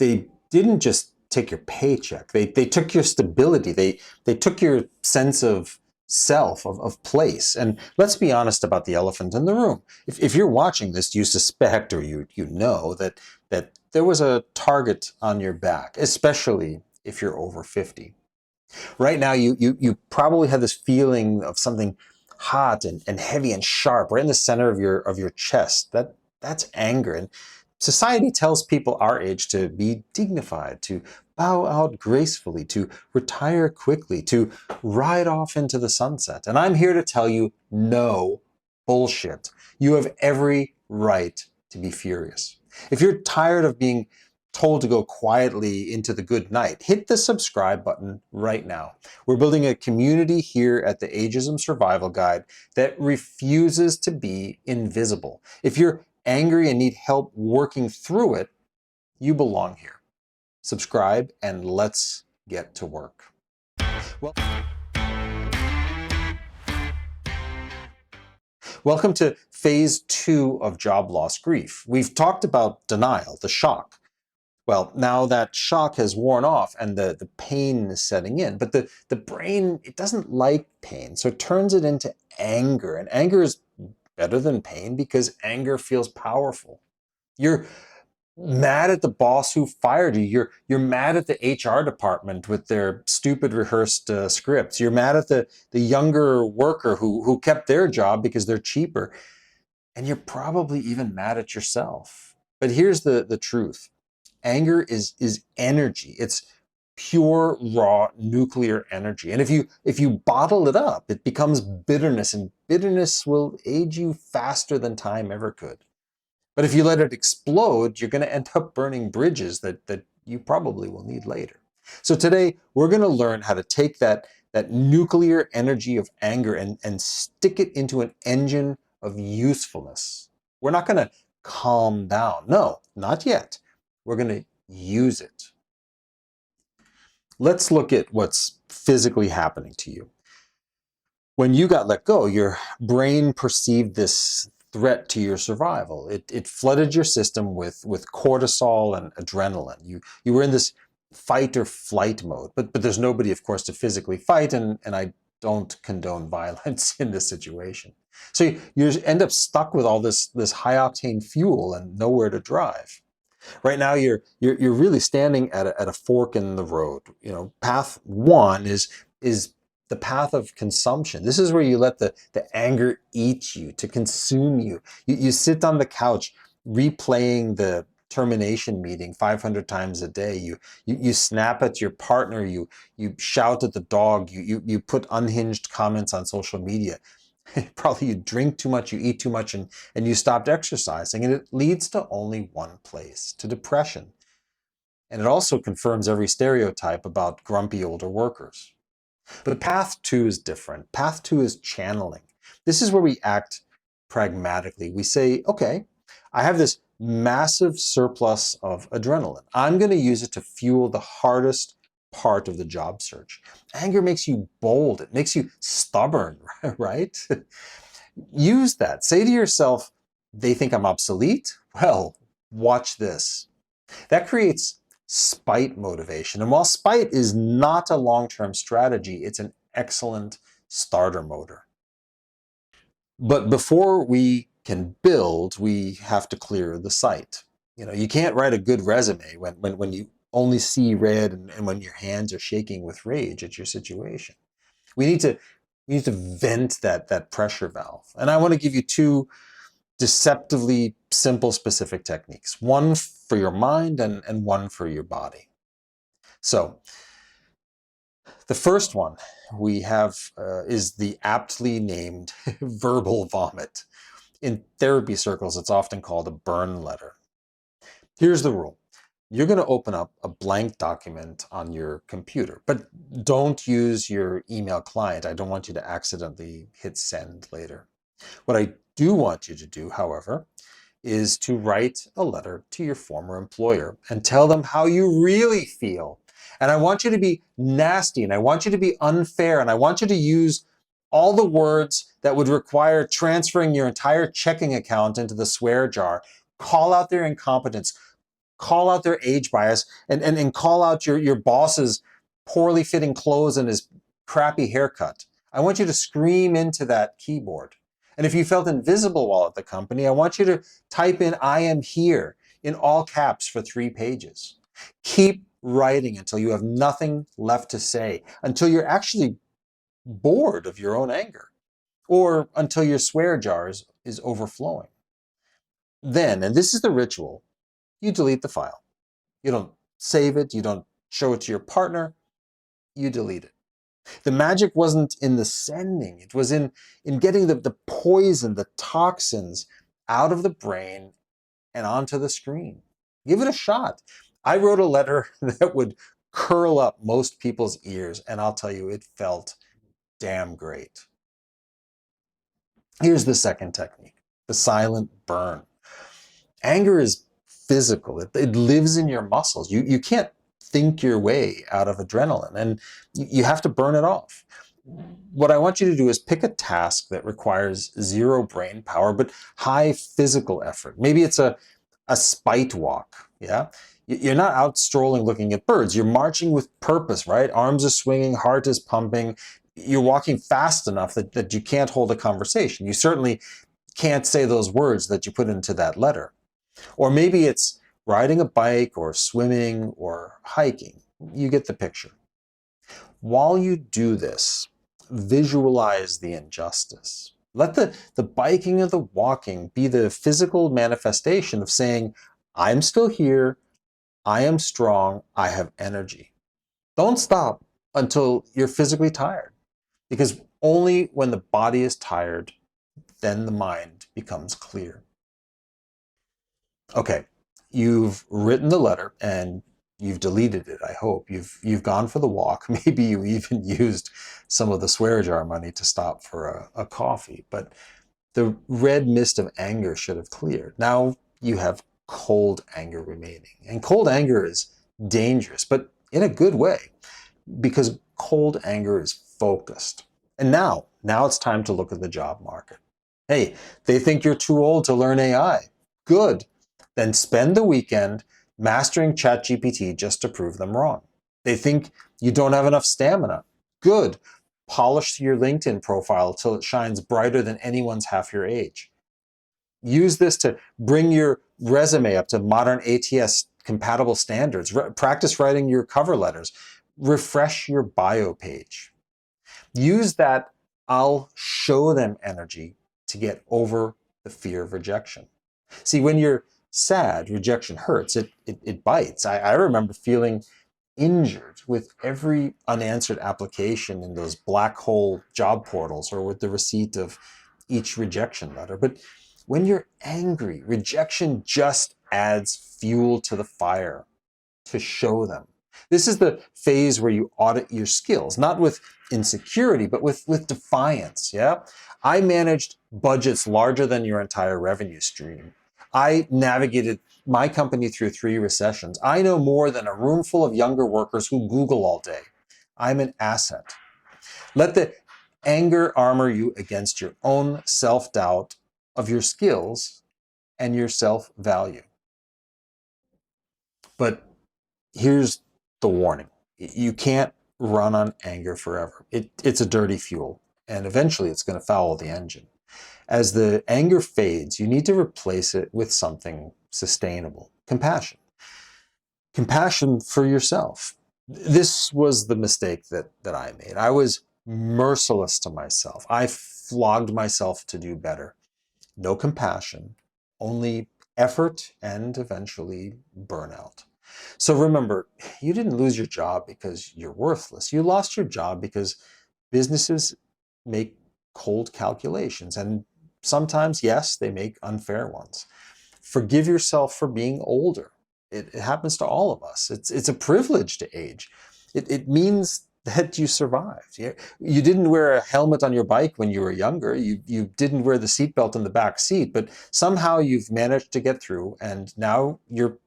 they didn't just take your paycheck. They took your stability. They took your sense of self, of place. And let's be honest about the elephant in the room. If you're watching this, you suspect or you know that there was a target on your back, especially if you're over 50. Right now, you probably have this feeling of something hot and heavy and sharp right in the center of your chest. That's anger. And society tells people our age to be dignified, to bow out gracefully, to retire quickly, to ride off into the sunset. And I'm here to tell you, no bullshit. You have every right to be furious. If you're tired of being told to go quietly into the good night, hit the subscribe button right now. We're building a community here at the Ageism Survival Guide that refuses to be invisible. If you're angry and need help working through it, you belong here. Subscribe and let's get to work. Welcome to phase 2 of job loss grief. We've talked about denial, the shock. Well, now that shock has worn off and the pain is setting in, but the brain, it doesn't like pain, so it turns it into anger. And anger is better than pain because anger feels powerful. You're mad at the boss who fired you. You're mad at the HR department with their stupid rehearsed scripts. You're mad at the younger worker who kept their job because they're cheaper. And you're probably even mad at yourself. But here's the truth. Anger is energy. It's pure, raw, nuclear energy. And if you bottle it up, it becomes bitterness, and bitterness will age you faster than time ever could. But if you let it explode, you're going to end up burning bridges that you probably will need later. So today, we're going to learn how to take that nuclear energy of anger and stick it into an engine of usefulness. We're not going to calm down. No, not yet. We're going to use it. Let's look at what's physically happening to you. When you got let go, your brain perceived this threat to your survival. It flooded your system with cortisol and adrenaline. You were in this fight or flight mode, but there's nobody, of course, to physically fight, and I don't condone violence in this situation. So you end up stuck with all this high-octane fuel and nowhere to drive. Right now, you're really standing at a fork in the road. You know, path 1 is the path of consumption. This is where you let the anger eat you, to consume you. You sit on the couch replaying the termination meeting 500 times a day. You snap at your partner. You shout at the dog. You put unhinged comments on social media. Probably you drink too much, you eat too much, and you stopped exercising. And it leads to only one place, to depression. And it also confirms every stereotype about grumpy older workers. But path 2 is different. Path 2 is channeling. This is where we act pragmatically. We say, okay, I have this massive surplus of adrenaline. I'm going to use it to fuel the hardest part of the job search. Anger makes you bold. It makes you stubborn, right? Use that. Say to yourself, they think I'm obsolete? Well, watch this. That creates spite motivation. And while spite is not a long-term strategy, it's an excellent starter motor. But before we can build, we have to clear the site. You know, you can't write a good resume when you only see red and when your hands are shaking with rage at your situation. We need to vent that pressure valve. And I want to give you 2 deceptively simple, specific techniques. One for your mind and one for your body. So the first one we have is the aptly named verbal vomit. In therapy circles, it's often called a burn letter. Here's the rule. You're going to open up a blank document on your computer, but don't use your email client. I don't want you to accidentally hit send later. What I do want you to do, however, is to write a letter to your former employer and tell them how you really feel. And I want you to be nasty, and I want you to be unfair, and I want you to use all the words that would require transferring your entire checking account into the swear jar. Call out their incompetence. call out their age bias and call out your boss's poorly fitting clothes and his crappy haircut. I want you to scream into that keyboard. And if you felt invisible while at the company, I want you to type in "I am here" in all caps for 3 pages. Keep writing until you have nothing left to say, until you're actually bored of your own anger, or until your swear jar is overflowing. Then, and this is the ritual, you delete the file. You don't save it, you don't show it to your partner, you delete it. The magic wasn't in the sending, it was in getting the poison, the toxins out of the brain and onto the screen. Give it a shot. I wrote a letter that would curl up most people's ears, and I'll tell you, it felt damn great. Here's the second technique, the silent burn. Anger is physical. It lives in your muscles. You can't think your way out of adrenaline, and you have to burn it off. What I want you to do is pick a task that requires zero brain power, but high physical effort. Maybe it's a spite walk, yeah? You're not out strolling looking at birds. You're marching with purpose, right? Arms are swinging, heart is pumping. You're walking fast enough that you can't hold a conversation. You certainly can't say those words that you put into that letter. Or maybe it's riding a bike or swimming or hiking. You get the picture. While you do this, visualize the injustice. Let the biking or the walking be the physical manifestation of saying, I'm still here, I am strong, I have energy. Don't stop until you're physically tired, because only when the body is tired, then the mind becomes clear. Okay, you've written the letter and you've deleted it, I hope. You've gone for the walk. Maybe you even used some of the swear jar money to stop for a coffee. But the red mist of anger should have cleared. Now you have cold anger remaining. And cold anger is dangerous, but in a good way, because cold anger is focused. And now it's time to look at the job market. Hey, they think you're too old to learn AI. Good. Then spend the weekend mastering ChatGPT just to prove them wrong. They think you don't have enough stamina. Good. Polish your LinkedIn profile till it shines brighter than anyone's half your age. Use this to bring your resume up to modern ATS compatible standards. Practice writing your cover letters. Refresh your bio page. Use that "I'll show them" energy to get over the fear of rejection. See, when you're sad, rejection hurts. It bites. I remember feeling injured with every unanswered application in those black hole job portals, or with the receipt of each rejection letter. But when you're angry, rejection just adds fuel to the fire to show them. This is the phase where you audit your skills, not with insecurity, but with defiance, yeah? I managed budgets larger than your entire revenue stream. I navigated my company through 3 recessions. I know more than a room full of younger workers who Google all day. I'm an asset. Let the anger armor you against your own self-doubt of your skills and your self-value. But here's the warning. You can't run on anger forever. It's a dirty fuel, and eventually it's going to foul the engine. As the anger fades, you need to replace it with something sustainable. Compassion. Compassion for yourself. This was the mistake that I made. I was merciless to myself. I flogged myself to do better. No compassion, only effort and eventually burnout. So remember, you didn't lose your job because you're worthless. You lost your job because businesses make cold calculations, and sometimes, yes, they make unfair ones. Forgive yourself for being older. It happens to all of us. It's a privilege to age. It means that you survived. You didn't wear a helmet on your bike when you were younger. You didn't wear the seatbelt in the back seat, but somehow you've managed to get through, and now you're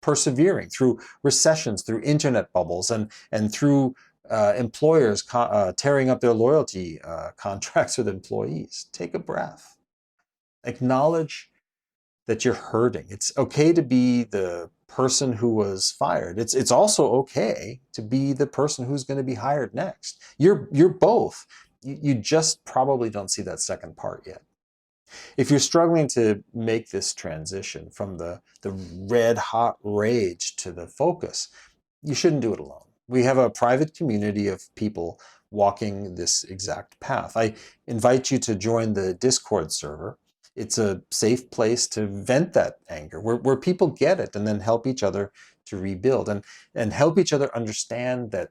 persevering through recessions, through internet bubbles, and through employers tearing up their loyalty contracts with employees. Take a breath. Acknowledge that you're hurting. It's okay to be the person who was fired. It's also okay to be the person who's going to be hired next. You're both. You just probably don't see that second part yet. If you're struggling to make this transition from the red hot rage to the focus, you shouldn't do it alone. We have a private community of people walking this exact path. I invite you to join the Discord server. It's a safe place to vent that anger, where people get it and then help each other to rebuild and help each other understand that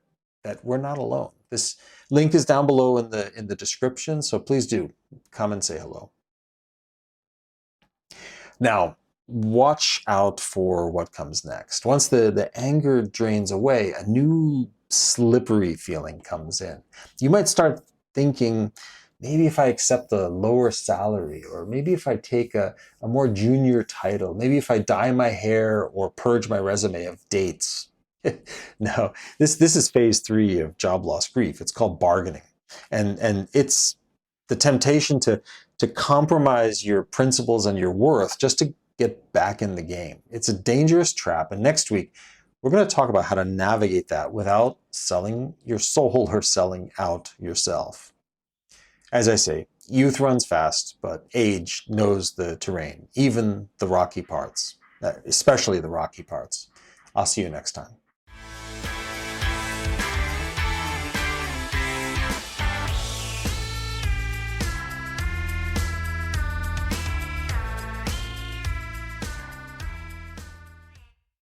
we're not alone. This link is down below in the description, so please do come and say hello. Now, watch out for what comes next. Once the anger drains away, a new slippery feeling comes in. You might start thinking, maybe if I accept a lower salary, or maybe if I take a more junior title, maybe if I dye my hair or purge my resume of dates. No, this is phase 3 of job loss grief. It's called bargaining. And it's the temptation to compromise your principles and your worth just to get back in the game. It's a dangerous trap. And next week, we're going to talk about how to navigate that without selling your soul or selling out yourself. As I say, youth runs fast, but age knows the terrain, even the rocky parts, especially the rocky parts. I'll see you next time.